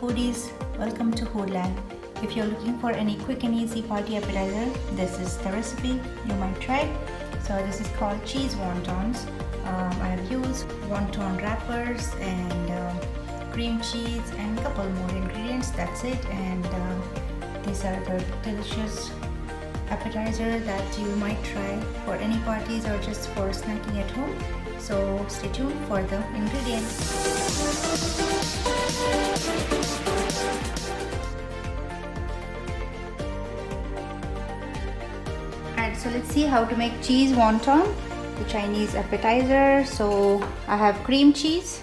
foodies, welcome to Foodland. If you're looking for any quick and easy party appetizer, this is the recipe you might try. So this is called cheese wontons. I have used wonton wrappers and cream cheese and a couple more ingredients. That's it. And these are the delicious appetizer that you might try for any parties or just for snacking at home. So stay tuned for the ingredients. Alright, so let's see how to make cheese wonton, the Chinese appetizer. So I have cream cheese,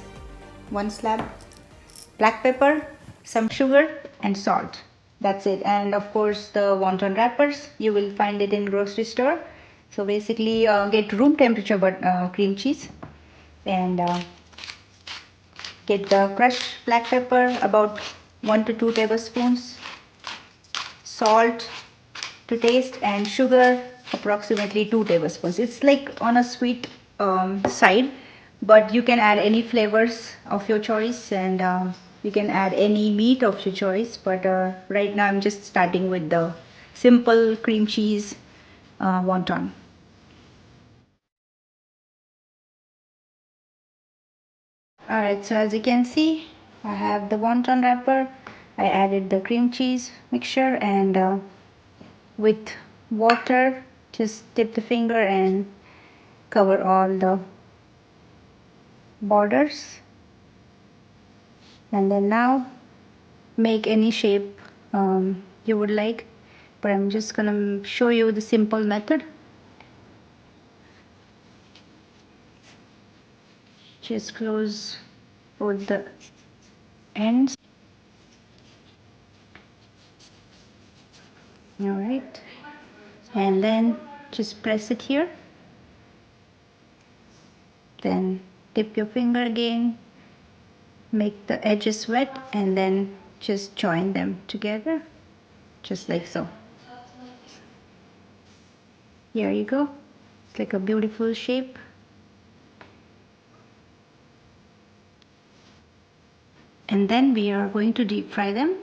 1 slab, black pepper, some sugar and salt. That's it. And of course the wonton wrappers, you will find it in grocery store. So basically get room temperature cream cheese and get the crushed black pepper, about 1 to 2 tablespoons, salt to taste, and sugar approximately 2 tablespoons. It's like on a sweet side, but you can add any flavors of your choice, and you can add any meat of your choice, but right now I'm just starting with the simple cream cheese wonton. Alright, so as you can see, I have the wonton wrapper. I added the cream cheese mixture, and with water, just dip the finger and cover all the borders. And then now make any shape you would like, but I'm just gonna show you the simple method. Just close both the ends. All right, and then just press it here, then dip your finger again, make the edges wet, and then just join them together just like so. Here you go. It's like a beautiful shape. And then we are going to deep fry them.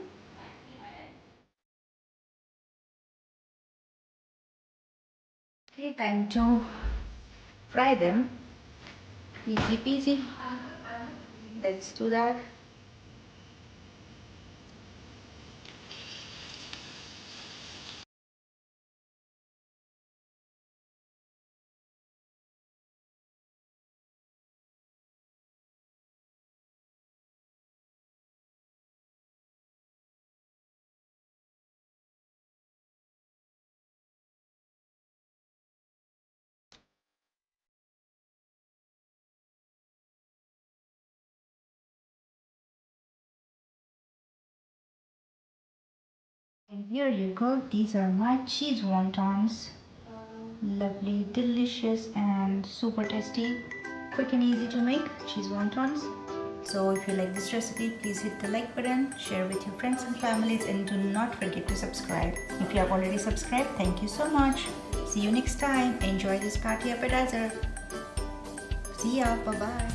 Okay, time to fry them. Easy peasy. Let's do that. And here you go. These are my cheese wontons. Lovely, delicious, and super tasty. Quick and easy to make cheese wontons. So if you like this recipe, please hit the like button, share with your friends and families, and do not forget to subscribe. If you have already subscribed, thank you so much. See you next time. Enjoy this party appetizer. See ya. Bye bye.